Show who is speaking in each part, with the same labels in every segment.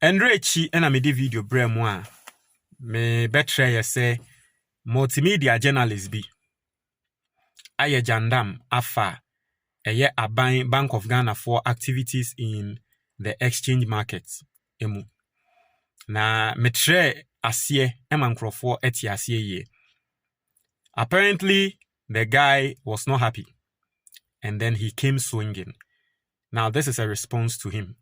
Speaker 1: Enrechi ena me di video bre mo a me betre ye say multimedia journalist bi aye Jandam afa eye aban Bank of Ghana for activities in the exchange market emu na metre asie ema nkrofo eti asie ye. Apparently the guy was not happy and then he came swinging. Now this is a response to him.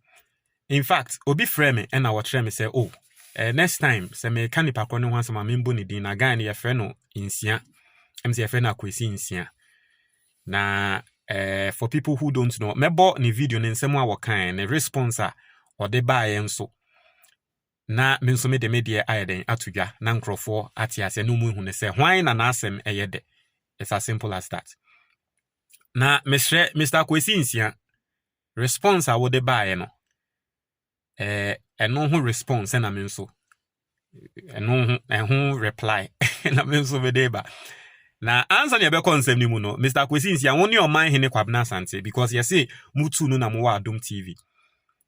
Speaker 1: In fact, obi frame and our treme say, oh, next time, se me kani pakro ne wansa ma membo ni din na guy ne ye no insia. MC ye na kwesi insia. Na for people who don't know, mebo ni video ne nsemo a wakan ne response a ode bae nso. Na me nso me de media ayeden atudwa na nkrofo atiase no mu hu ne se hwan na na asem eyede. It's as simple as that. Na Mr. Kwesi insia response a wode bae no eno ho response na me nso eno reply na me nso bedeba na answer ne be concept ni mu no Mr. Kwesi nsia woni o man hene kwabna asante because you say mutu no na mo wa Adom TV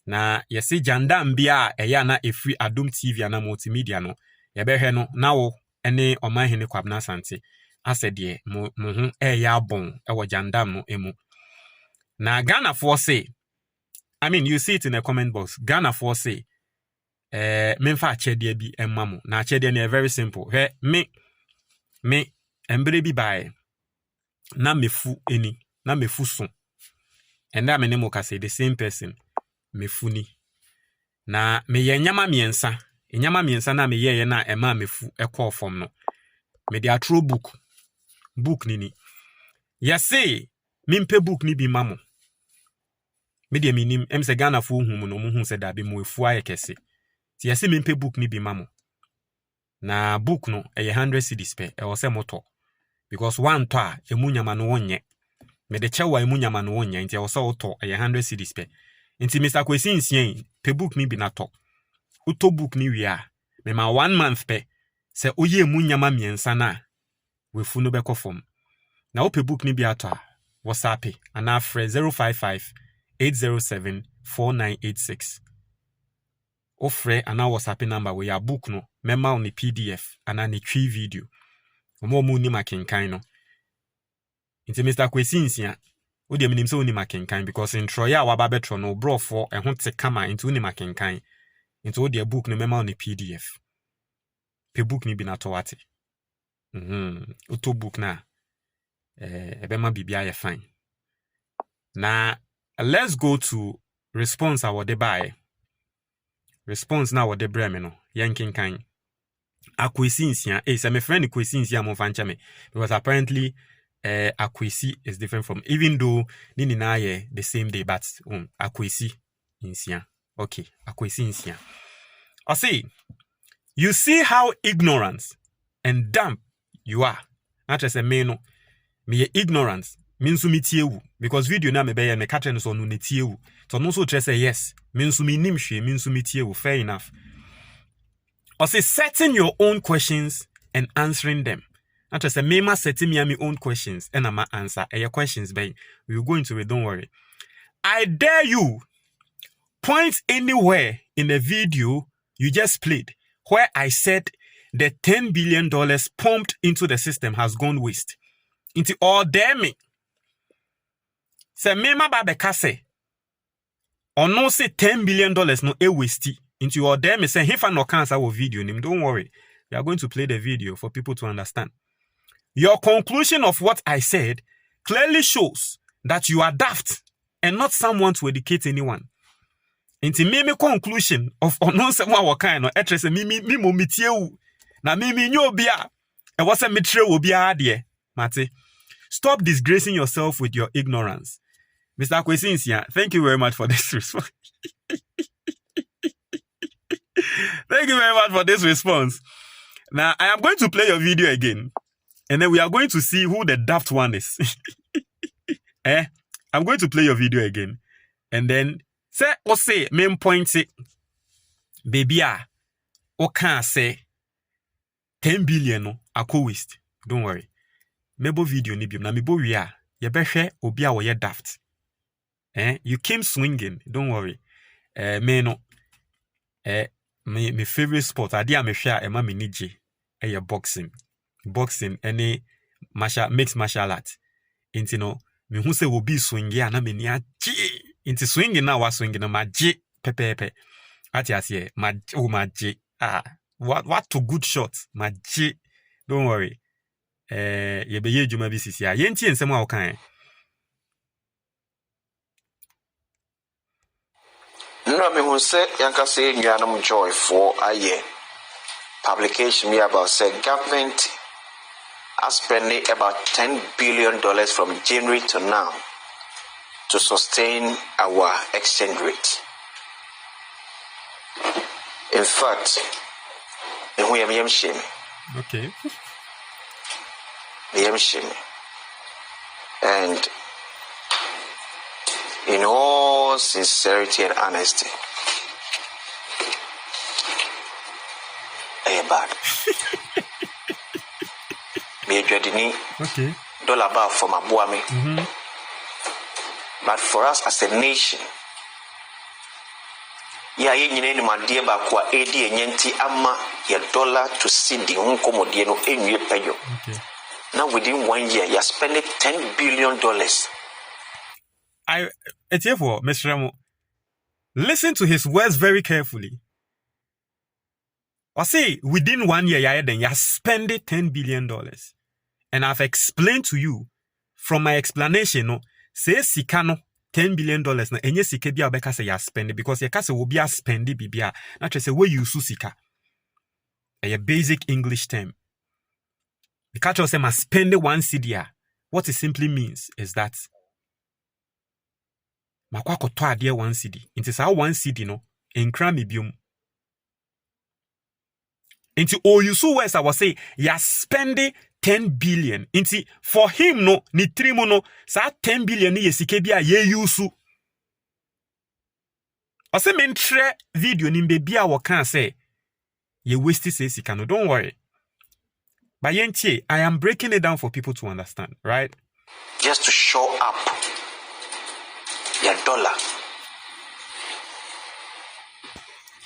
Speaker 1: na you say Jandam bia eya na efri Adom TV na multimedia no ye be hwe no na wo ene o man hene kwabna asante asede mo ho eya bon e wo Jandam no emu na Ghana for say I mean, you see it in the comment box. Ghana for say, memfa achede bi emamu. Na achede ne very simple. He me embre bi bae. Na mefu eni, na mefu son. And that menemo ka say the same person. Mefu ni. Na me ye nyama miensa. Nyama miensa na me ye na ema mefu ekwa form no. Me de atro book. Book nini. Ya say, mimpe book ni bi mamu. Media minim emse Ghana fo hu no mu hu se da be mu efu aye kese ti yesi mempe book ni bi mamo na book no eye 100 cedis pe e wo se moto because one to a emu nyama no wonye me de chewa emu nyama no wonye nti e wo se oto eye 100 cedis pe nti Mr. Kwesi nsien pe book ni bi na to uto book ni wi a me ma 1 month pe se oye emu nyama miensa na we fu no be kofom na wo pe book ni bi ato a WhatsApp ana frɛ 055 807-4986. Ofre ana WhatsApp number we ya book no mema on the PDF ana ni twi video. Omo ni makenkan no. Inti Mr. Kwesi nsia. O de minim se oni makenkan because intro ya wa ba betro no bro for ehon te kama inti oni makenkan. Inti o de book no mema on the PDF. Pe book ni bi na to wate. Uto book na ebema bibia ye fine. Na let's go to response our debae. Response now what the bremeno. Yanking kind. Accusations. Se my friend Accusations mo fanchame. Because apparently Accusations is different from even though nini na ye the same day, but Accusations. Okay, Accusations. I see. You see how ignorant and dumb you are. Not just a meno. Me ignorance. Minsu mitiewu because video na mebe me catch no so no netiewu so no so say yes minsu minim hwe minsu mitiewu fair enough or say setting your own questions and answering them not just say me ma setting me my own questions and I'm answer your questions by we will go into it, don't worry. I dare you point anywhere in the video you just played where I said the $10 billion pumped into the system has gone waste into all damn me. Se mema ba beka se ono se $10 billion no e waste into your dem say hefa no cancer wo video nim. Don't worry, we are going to play the video for people to understand. Your conclusion of what I said clearly shows that you are daft and not someone to educate anyone. Into me conclusion of ono se wa wakan no etre me mo mitiewu na me nyo bia e wo se metre wo bia de mate. Stop disgracing yourself with your ignorance. Mr. Kwesi nsia, thank you very much for this response. Thank you very much for this response. Now, I am going to play your video again. And then we are going to see who the daft one is. I'm going to play your video again. And then, say, main point, baby, o can say 10 billion no, ako waste. Don't worry. Mebo video ni biom na mebo wia ye behwe obi a wo ye daft. You came swinging, don't worry. Me no my favorite sport ade a me hwe a ema me nije boxing any mixed martial art. Inti no me hu se obi swingi a na me ni agye. Inti swingi na wa swingi na magye pepepe. Ati asiye magye. What to good shots magye. Don't worry. Ye be ye juma bi sisi a. Ye ntie nsem a wo kan.
Speaker 2: No, me who say yanka say Jandam joy for a year. Publication me about say government has spending about $10 billion from January to now to sustain our exchange rate. In fact, we am shame.
Speaker 1: Okay.
Speaker 2: We am shame. And in all sincerity and honesty, bad. Me dreading
Speaker 1: okay.
Speaker 2: Dollar bar for my boy. But for us as a nation, ya yenye ma die ba kwa edi enyenti ama ya dollar to cedi unkomodie no enwie peyo. Okay. Now within 1 year, you're spending $10 billion.
Speaker 1: Etiefo, Mr. Ramo, listen to his words very carefully. I say within 1 year, you're spending $10 billion. And I've explained to you from my explanation, no, say sikano $10 billion na enye sika bia obeka say you're spending because you kase obi a spendi bibia na try say where you su sika. A basic English term. The catcher say must spend 1 cedi. What it simply means is that makwa koto ade 1 cedi. Inti sa 1 cedi no enkra me biom. Inti you so west I was say you spending 10 billion. Inti for him no ni trimu no sa 10 billion ni yesike bia ye yusu. Ose mentre video ni mbebia wo kan say ye waste say sika no. Don't worry. But yentie, I am breaking it down for people to understand, right?
Speaker 2: Just to show up your dollar.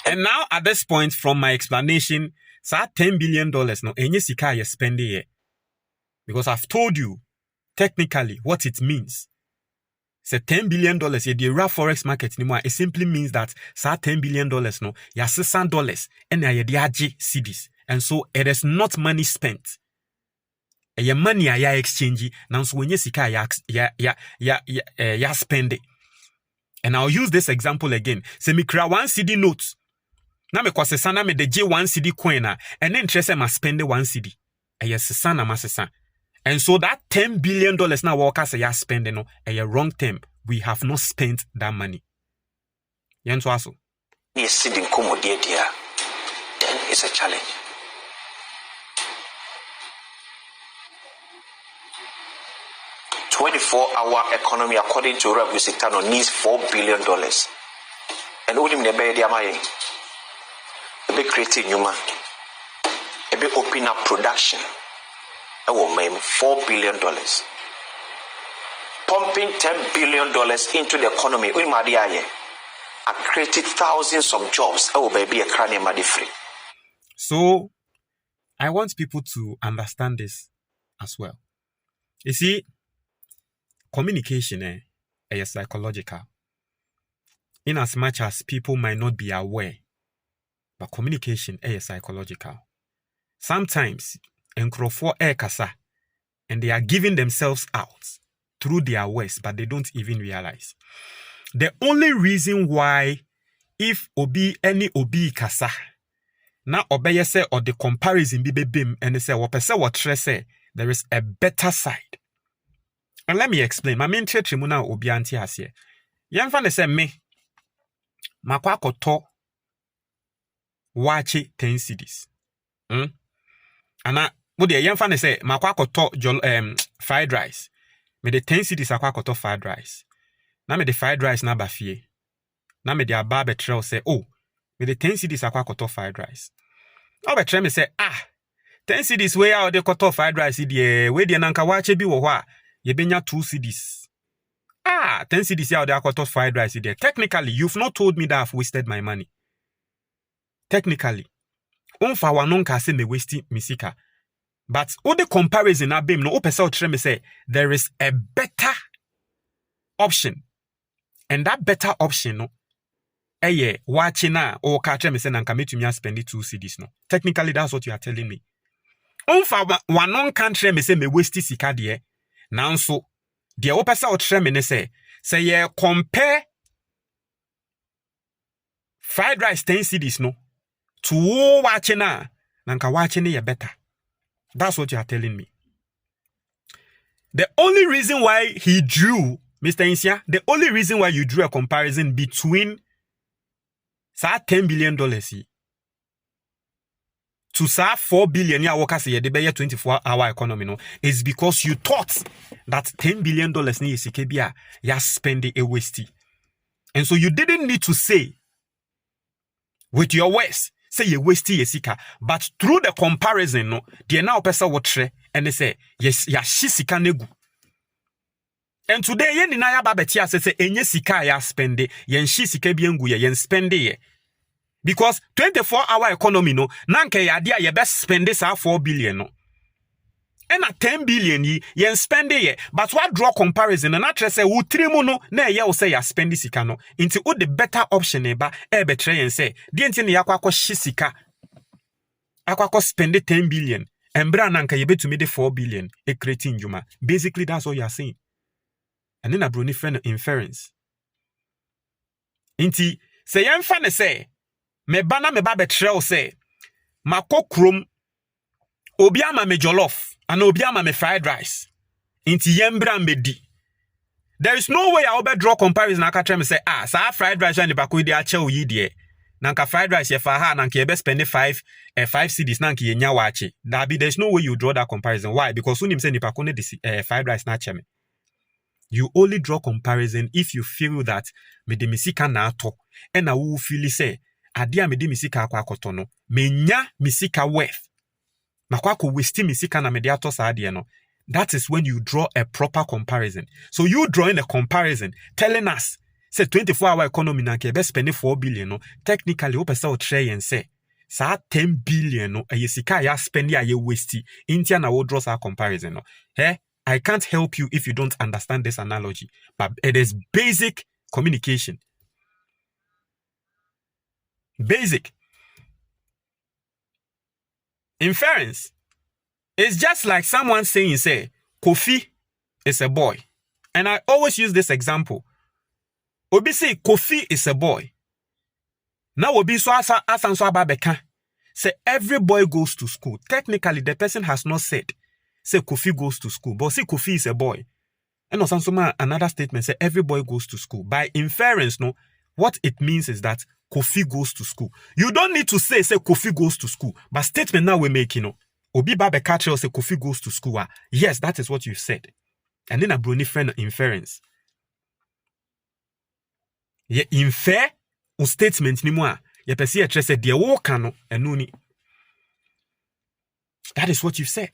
Speaker 1: And now at this point from my explanation, sa $10 billion no enye sika ye spend here. Because I've told you technically what it means. Say $10 billion ye the raw forex market anymore. It simply means that sa $10 billion no ya $6 and ye the AG cedis. And so it is not money spent. Your money ya exchange now so when you sika ya spend it. And I'll use this example again. Say me cra 1 cedi note. Na me kwase sana me de J 1 cedi coin na and then interest ma spend 1 cedi. Yes sana masesa. And so that $10 billion now workers say ya spend no a wrong term. We have not spent that money. Yen so aso.
Speaker 2: Yes, sitting commodity there. Then it's a challenge. $24-hour economy, according to Rev Wisitano, needs $4 billion. And only in the bay, they are a bit creating human, a bit open up production. I will make $4 billion. Pumping $10 billion into the economy, I created thousands of jobs. I will be a cranium free.
Speaker 1: So, I want people to understand this as well. You see, communication is psychological. In as much as people might not be aware, but communication is psychological. Sometimes, enkrofo kasa, and they are giving themselves out through their words, but they don't even realize. The only reason why, if any obi kasa, na obeye se or the comparison be bim and they say what say there is a better side. And let me explain. My main church muna obi anti hasye. Yemfa ne say me makwa koto wachi 10 cedis. Ana bodi yemfa ne say makwa koto fried rice. Me de 10 cedis akwa koto fried rice. Na me de fried rice na bafie. Na me de aba betrel say oh me de 10 cedis akwa koto fried rice. Na betrel me say 10 cedis we out de koto fried rice de we de nanka wache bi wo ho a ye benya 2 cedis. 10 cedis out de koto fried rice de. Technically you've not told me that I've wasted my money. technically umfa wanon ka se me waste misika. But all the comparison abem no opesa o me say there is a better option. And that better option no watching na or catch me say nanka metumi spend 2 cedis no. Technically that's what you are telling me. Umfa wanon country me say me waste sika de nanso de opesa o me ne say ye compare fried rice 10 cedis no to watching na nanka watching ye better. That's what you are telling me. The only reason why he drew, Mr. Insia, the only reason why you drew a comparison between $10 billion to $4 billion ya workers ye de 24-hour economy no is because you thought that $10 billion ni isikebia ya spend a waste. And so you didn't need to say with your words say you waste yesika, but through the comparison no the now person what tre and they say yes ya shisika negu. And today yen na ya babetia say enye sika ya spend yen shisika bi ngu yen spend ye. Because 24-hour economy no nanke ya dia ye best spend this 4 billion no. And at 10 billion yen spend ye, but what draw comparison and atre say wo trimu no na ye wo say ya spend sika no into o the better option eba e betre yen say die nti ne yakwa shisika akwa spend 10 billion embra nanka ye betumi de 4 billion e creating juma. Basically that's all you are saying. And then a brony friend inference inti say yen fa ne say me bana me ba betre o say makokrom obi ama me jollof and obi ama me fried rice inti yembra medi. There is no way I will draw comparison. I can say sa fried rice and the bako de ache oyi de nanka fried rice ye fa ha nanka ye be spend 5 cedis nanka ye nya wache. There's no way you draw that comparison. Why? Because unim say nipa ko ne the fried rice na cheme. You only draw comparison if you feel that me de misika na ato and na wo feel say adia me de misika akwa akoto no me nya misika worth makwako waste misika na me de ato sa ade no. That is when you draw a proper comparison. So you drawing a comparison telling us say 24-hour economy na ke be spend 4 billion no technically o pesa o try and say sa 10 billion no ayesika ya spend ya ye waste intia na wo draw sa comparison no. I can't help you if you don't understand this analogy, but it is basic communication. Basic inference is just like someone saying, say, Kofi is a boy. And I always use this example. Obi say, Kofi is a boy. Now Obi so asan so ababeka. Say, every boy goes to school. Technically, the person has not said, say, Kofi goes to school. But say, Kofi is a boy. And also another statement, say, every boy goes to school. By inference, no, what it means is that Kofi goes to school. You don't need to say Kofi goes to school. But statement now we're making, no. Obi babe catch say Kofi goes to school. Yes, that is what you said. And then a brony friend inference. Ye infer o statement ni mo a ye pese ye trese de wo ka no enu ni. That is what you said.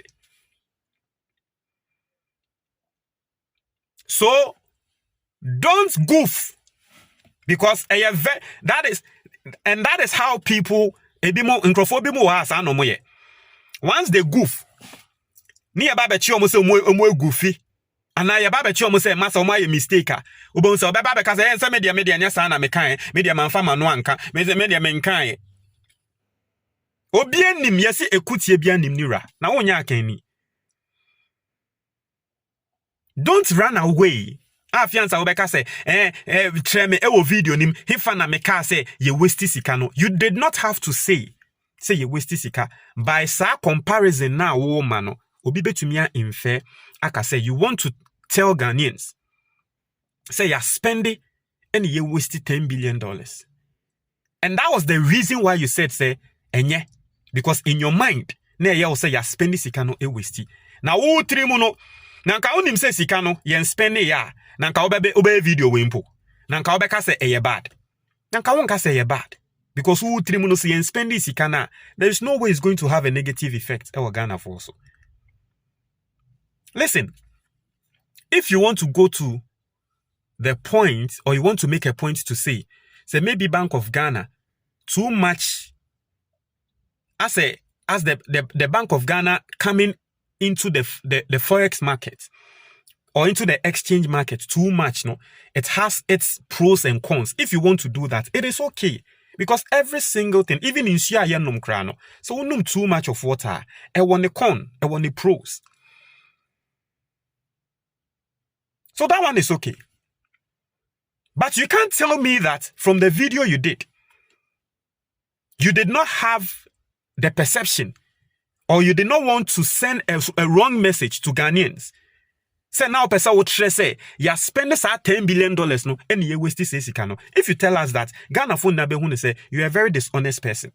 Speaker 1: So don't goof, because that is how people ebimo nkrofo bimo wa asa no mo ye. Once they goof, ni ya baba chi omo se omo goofi. Ana ya baba chi omo se masa omo ye mistake a. Obo se oba baba ka se ense media nya sa na mekan, media manfa mano anka, media menkan. Obi anim yesi ekutie bia anim nira. Na wonya akan ni. Don't run away. Afiansa obeka say treme ewo video nim hifa na meka say ye waste sika no. You did not have to say ye waste sika. By sa comparison na wo ma no obi betumi a infer aka say you want to tell Ghanaians say you're spending and ye waste $10 billion. And that was the reason why you said say enye, because in your mind na ye say you're spending sika no e waste. Na wo trimu no nanka onim say sika no yen spending ya nanka obe video we mpo nanka obeka say eye bad nanka wonka say eye bad, because who trimu no say yen spending sika na there is no way it's going to have a negative effect e Ghana for also. Listen, if you want to go to the point, or you want to make a point to say maybe Bank of Ghana too much as the Bank of Ghana coming into the forex market or into the exchange market too much, no, it has its pros and cons. If you want to do that, it is okay. Because every single thing, even in Shia Yenum Krano, so we know too much of water. I want the con, I want the pros. So that one is okay. But you can't tell me that from the video you did not have the perception, or you did not want to send a wrong message to Ghanaians. Say now person would say, you spend $10 billion no, and you waste this. If you tell us that, Ghana phone nabe say you are a very dishonest person.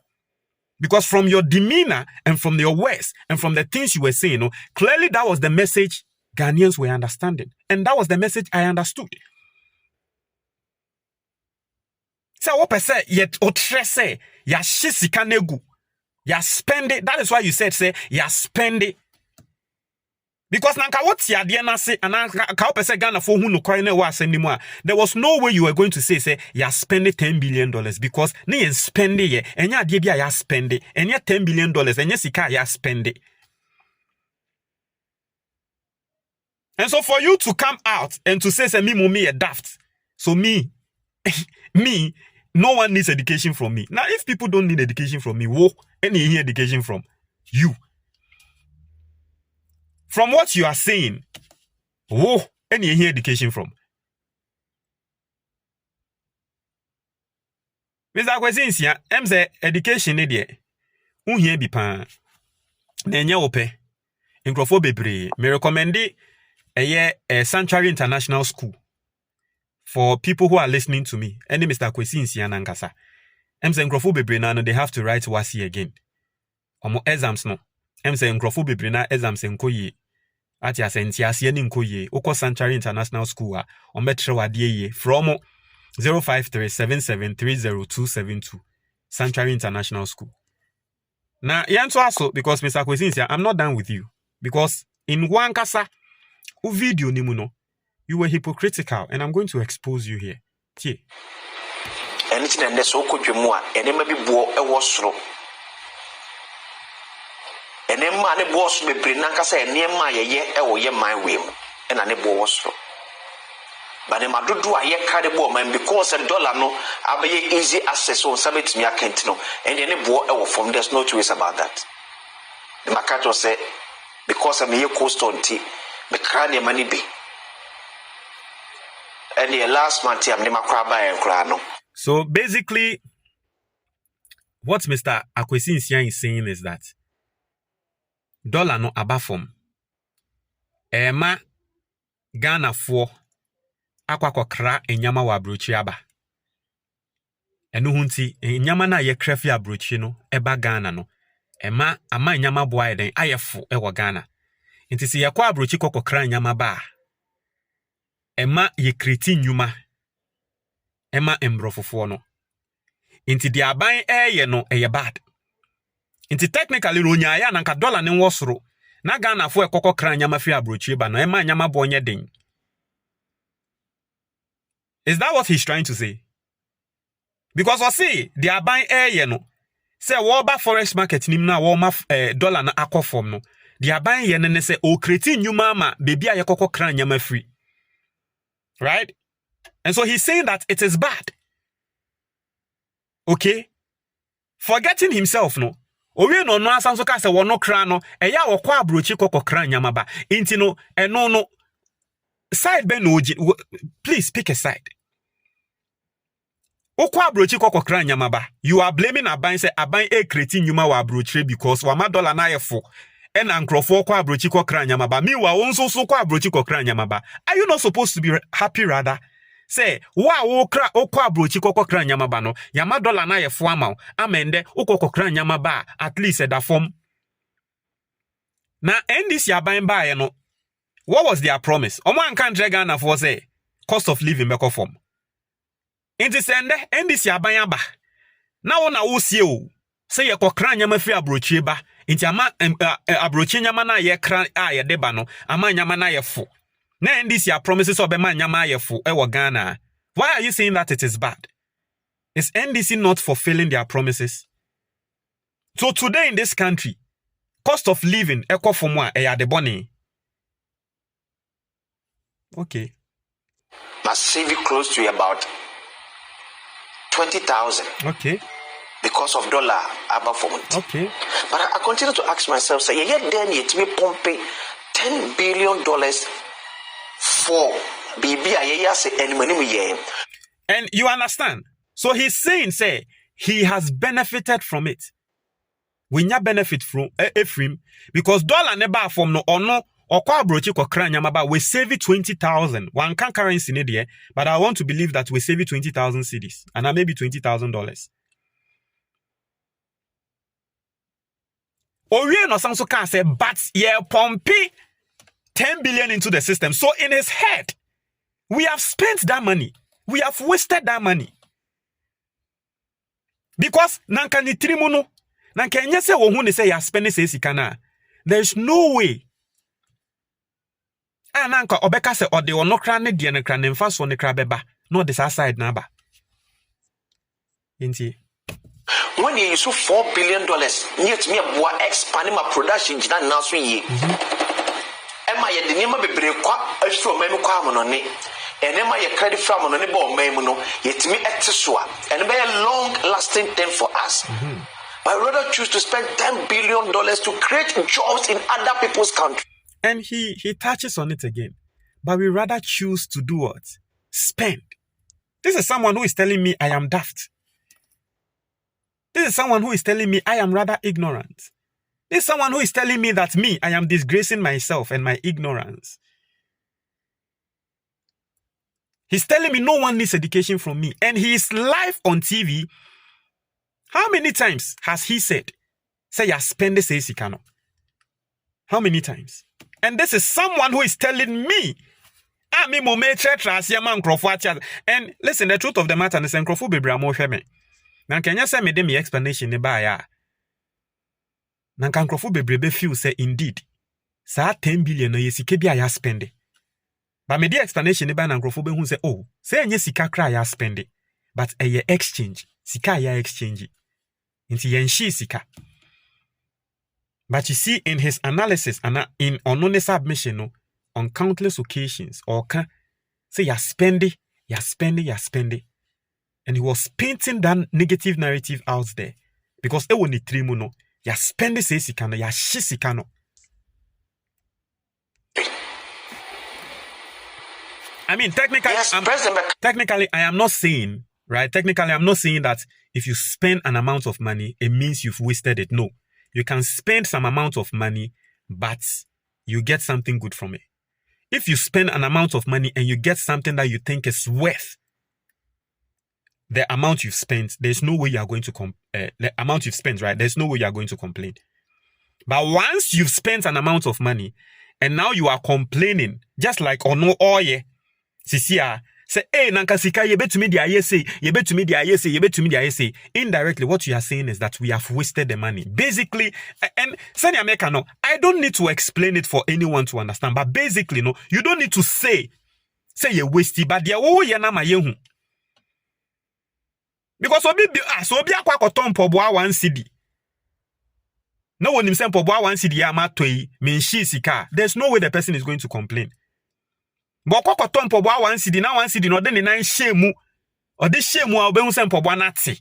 Speaker 1: Because from your demeanor and from your words and from the things you were saying, no, clearly that was the message Ghanaians were understanding. And that was the message I understood. So what person yet say ya shisika negu. Ya spend it. That is why you said say ya spend it. Because nanka what ya diana say and ka person Ghana for who no kwai wa asem ni mu a, there was no way you were going to say ya spend $10 billion because ne spend it ye enya ade bia ya spend it enya $10 billion enya sika ya spend it. And so for you to come out and to say me a daft, so me no one needs education from me. Now if people don't need education from me, who any education from you? From what you are saying, who any education from? Mr. Accusations, I'm say education idea. Unhe bi pa. Na enye ope. Nkrofo bebre. Me recommend a Sanctuary International School for people who are listening to me. Any Mr. Accusations nankasa. I'm say nkrofo bebre na no they have to write wasi again. Omo exams no. I'm say nkrofo bebre na exams enkoyi. Ati asenti asiye ni nkoye. Oko Sanctuary International School a ombetre wadie ye from 05377302272 Sanctuary International School. Now, yanto aso because Mr. Accusations, I'm not done with you because in one kasa video nimuno you were hypocritical and I'm going to expose you here. Tie.
Speaker 2: Anything and this so could you more and then maybe bo a wasro. And then man boss me bring nankasa and near my ye or ye my whim and a nebo wasro. But the Madudu are yet carry man because $1 no have easy access on summit me can't know and any boy from there's no choice about that. The Macato said because I'm here coast on tea, the crane money be. And the last month I'm never cry and crano.
Speaker 1: So basically, what Mr. Accusations is saying is that dollar no abafom. Ema Ghana for akwakokra enyama wa abrochi aba. Enu hunti enyama na ye krefi abrochi no eba Ghana no. Ema ama enyama boa eden ayefo ewo Ghana. Inti si yakwa abrochi kokokra enyama ba. Ema ye kreti nyuma. Ema embrofofo no. Inti di aban ye no eye bad. Inti technically ronya ya nanka dollar ne wosoro. Na Ghana fo kokokra enyama fi abrochi ba no ema enyama bo nye den. Is that what he's trying to say? Because we see they are buying air, no. Say woba forex market nim na wo ma dollar na akofom no. They are buying yen and say o creating new mama baby a yakoko kran nyama free. Right? And so he's saying that it is bad. Okay? Forgetting himself no. Owe no no asanso ka say wo no kran no eya wo kwa abrochi kokko kran nyama ba. Inti no eno no side ben oji. Please pick a side. Okwa abrochi kokokra nyamaba. You are blaming Aban say Aban creating nyuma wa abrochi because wama dollar na yefo. And nkrofo kwa abrochi kokra nyamaba. Meanwhile so kwa abrochi kokra nyamaba. Are you not supposed to be happy rather? Say wa okwa abrochi kokokra nyamaba no. Yama dollar na yefo ama. Amende okokra nyamaba at least at that form. Now end this Aban ba no. What was their promise? Omo ankan Ghana for say cost of living beko form. Inti sende endisi abanya ba. Na wona wo sie o. Se ye kokra nyama fi abrochi ba. Inti ama abrochi nyama na ye kra a ye deba no. Ama nyama na ye fo. Na endisi a promises obema nyama ye fo e wo Ghana. Why are you saying that it is bad? Is NDC not fulfilling their promises? So today in this country, cost of living, echo from one, the money. Okay.
Speaker 2: Must save you close to about 20,000.
Speaker 1: Okay.
Speaker 2: Because of dollar above for month.
Speaker 1: Okay.
Speaker 2: But I continue to ask myself, say, yeah, then it will pump $10 billion for BB.
Speaker 1: And you understand? So he's saying, say, he has benefited from it. We not benefit from Ephraim because dollar never from no or no or kwa brochi ko kranyamaba we save it 20,000. One can currency in there, but I want to believe that we save it 20,000 cedis and maybe $20,000. Orion or Samso can say, but yeah, Pompey 10 billion into the system. So in his head, we have spent that money. We have wasted that money. Because nanka ni trimuno, nanka nyese wohune say ya spend say sikana. There is no way. Nanka obeka se ode onokra ne de ne kra ne mfa so ne kra beba. No this side na ba. Inti.
Speaker 2: When you use $4 billion, near to me expanding my production now so ye. Emma ye the name of the break extra menu on it. And then my credit from on any ball memono, yet me at and be a long lasting thing for us. I rather choose to spend $10 billion to create jobs in other people's countries.
Speaker 1: And he touches on it again. But we rather choose to do what? Spend. This is someone who is telling me I am daft. This is someone who is telling me I am rather ignorant. This is someone who is telling me that I am disgracing myself and my ignorance. He's telling me no one needs education from me. And he is live on TV. How many times has he said, say ya spend the sikano? How many times? And this is someone who is telling me, and listen, the truth of the matter is Nkrofu bebra mo hweme. Na kenya say me de me explanation ne ba ya. Na Nkrofu bebrebe feel say indeed. Sa 10 billion no yesike bia ya spend. But me the explanation ne ba na Nkrofu be hu say oh, say enye sika kra ya spend. But eye exchange, sika ya exchange. Inti yenshi sika. But you see, in his analysis and in on submission, on countless occasions, or can say you're spending, and he was painting that negative narrative out there because it won't trimuno. You're spending say sikano, you're shisikano. I mean, technically, I am not saying, right? Technically, I'm not saying that if you spend an amount of money, it means you've wasted it. No. You can spend some amount of money, but you get something good from it. If you spend an amount of money and you get something that you think is worth the amount you've spent, there's no way you are going to the amount you've spent, right? There's no way you are going to complain. But once you've spent an amount of money and now you are complaining, just like ono oye, sisia, say, hey, nankasika, you bet to me the ISA, you bet to me the ISA, you bet to me the ISA. Indirectly, what you are saying is that we have wasted the money. Basically, and Sani America, no, I don't need to explain it for anyone to understand, but basically, no, you don't need to say you wasted, but they oh, yeah, na ma yehu. Because so be akwa koton poboa 1 CD. No one himself poboa 1 CD ama toi, menshi sika. There's no way the person is going to complain. But kwa tom poboa 1 CD na 1 CD no de ne nan shemu or de shemu a obehun sem poboa na te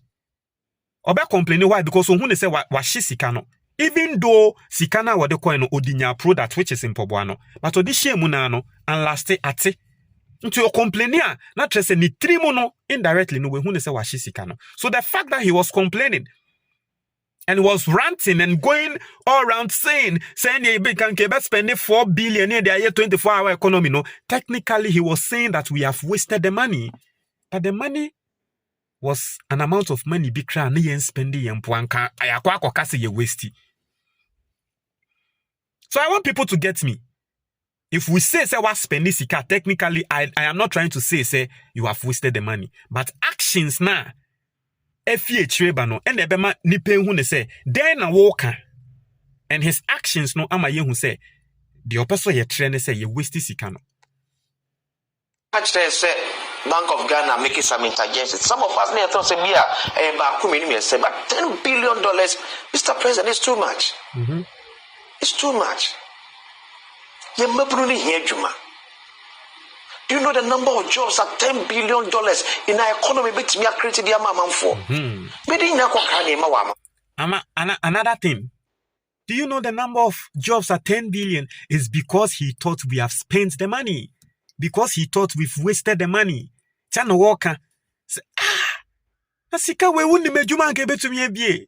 Speaker 1: obe complain why because ohun ne say wa hye sika no even though sika na wo de coin no odinya product which is in poboa no but odi shemu na no and last ate nti o complain a na trese ni trimu no indirectly no we hu ne say wa hye sika no. So the fact that he was complaining and was ranting and going all around saying you can spend $4 billion in the 24-hour economy. No, technically he was saying that we have wasted the money, but the money was an amount of money big crown spending and waste. So I want people to get me. If we say what spending sika, technically I am not trying to say you have wasted the money, but actions now. Efie chireba no and ebema nipe hu ne say den na woka and his actions no ama ye hu say the opeso ye tre ne say ye waste sika no.
Speaker 2: Actually say Bank of Ghana making some interventions. Some of us may thought say but $10 billion, Mr. President, is too much. It's too much. Do you know the number of jobs at $10 billion in our economy? But me created the amount for.
Speaker 1: Another thing. Do you know the number of jobs at 10 billion is because he thought we have spent the money? Because he thought we've wasted the money. Chano Walker say, Nasika we undi mejuma nke betu miebie.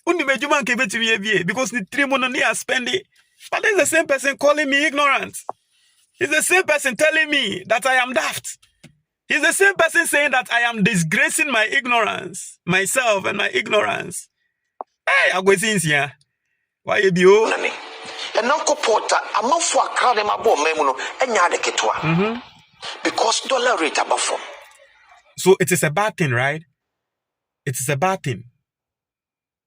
Speaker 1: Undi mejuma nke betu miebie because the 3 money are spending. But there's the same person calling me ignorant. He's the same person telling me that I am daft. He's the same person saying that I am disgracing my ignorance, myself and my ignorance. Hey, Accusations here. Why you do?
Speaker 2: And Uncle Porter, I'm not for a crowd in my bone, and yada ketwa. Because dollar rate above from.
Speaker 1: So it is a bad thing, right? It is a bad thing.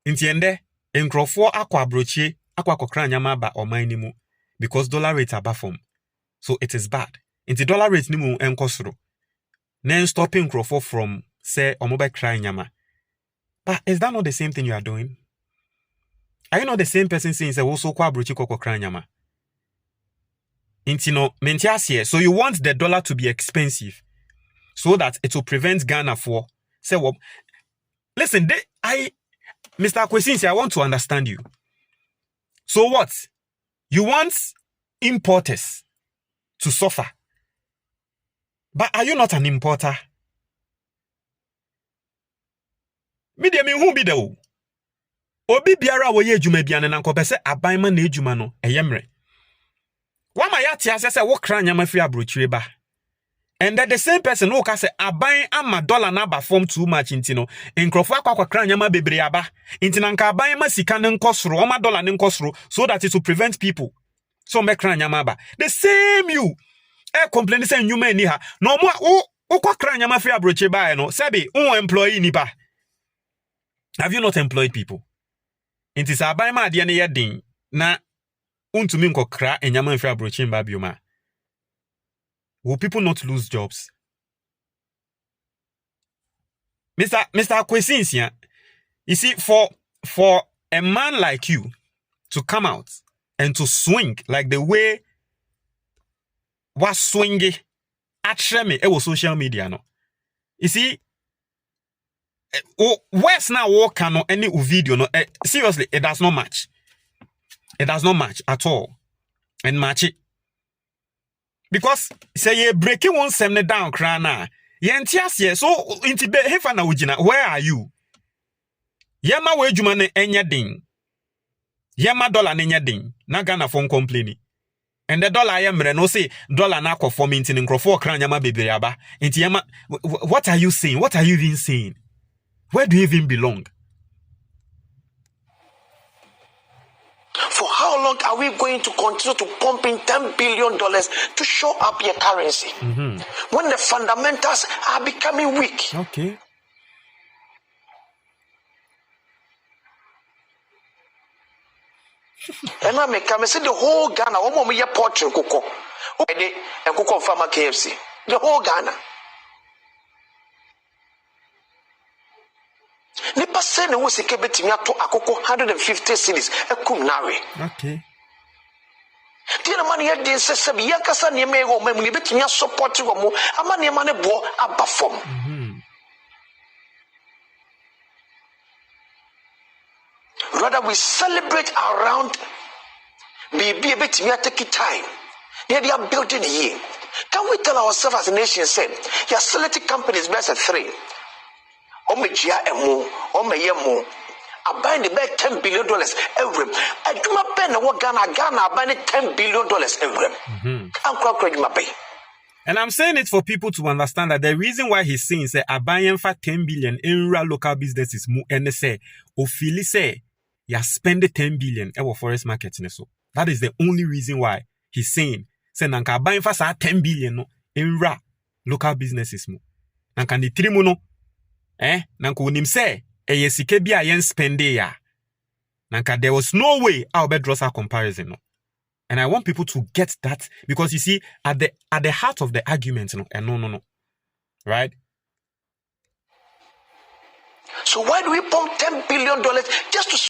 Speaker 1: Entiende? Enkrofo akwa broche, akwa kokra nyama ba omainimu. Because dollar rate above from. So it is bad. Inti dollar rate nimu enkosro. Then stopping enkrofo from, say, omobe cry nyama. But is that not the same thing you are doing? Are you not the same person saying say also kwa brochi koko kranyama? Intino mentiasie. So you want the dollar to be expensive so that it will prevent Ghana for say what? Listen, Mr. Accusations, I want to understand you. So what? You want importers to suffer. But are you not an importer? Medium who be the Obi biara wo ye adwuma bia ne nankopɛ sɛ aban ma na adwuma no ɛyemre. Wa ma ya tia sɛ wo kra nyama fi abrochire ba. And that the same person who ka sɛ aban ama dollar na ba form too much intino. Enkrofo akwa kra nyama bebre aba. Intina nka aban ma sika ne nkosoro, o ma dollar ne nkosoro so that it will prevent people. So me kra nyama ba. The same you complain say nyuma ni ha. No mo wo kwa kra nyama fi abrochire ba no. Sebi employee ni ba. Have you not employed people? Inti sa aban ma ade ne yedin na untumi nkokra enyama mfra brochim ba bioma. Will people not lose jobs? Mr. Accusations, you see, for a man like you to come out and to swing like the way was swinging at me it was social media no. You see, where's now walk no any video no seriously it does not match. It does not match at all. And match it. Because say ye breaking one semne down crana. Ye entias so inti be hefa na ujina. Where are you? Yema we juma ne enya ding. Yema dollar ne enya ding. Na Ghana phone complaining. And the dollar yemre no say dollar na ko form inti nkrofo kran yama bebre aba. Inti yema what are you saying? What are you even saying? Where do you even belong?
Speaker 2: For how long are we going to continue to pump in $10 billion to show up your currency when the fundamentals are becoming weak?
Speaker 1: Okay.
Speaker 2: And I make come say the whole Ghana, one more portrait cocoa, and cocoa farmer KFC, the whole Ghana. Nipa say na wo sike betimi ato akoko 150 cities ekum nawe.
Speaker 1: Okay.
Speaker 2: Di na man ye den sese bi yakasa ne me go mamu ne betimi support wo mo ama ne ma ne bo aba fom. Rather we celebrate around baby betimi take time. They are building here. Can we tell ourselves as a nation say your selected companies best at 3? Omejia emu, omeyemu. Aban the bet $10 billion every. Aduma pen na what Ghana aban $10 billion every.
Speaker 1: And I'm saying it for people to understand that the reason why he's saying say aban for 10 billion in real local businesses mu and say ofili say ya spend 10 billion ever forest market so. That is the only reason why he's saying say nanka aban for 10 billion no in real local businesses mu. Nanka ni trimu no nanka unim say sike bi a yen spende ya. Nanka there was no way I'll be draw a comparison no. And I want people to get that because you see at the heart of the argument no. right?
Speaker 2: So why do we pump $10 billion just to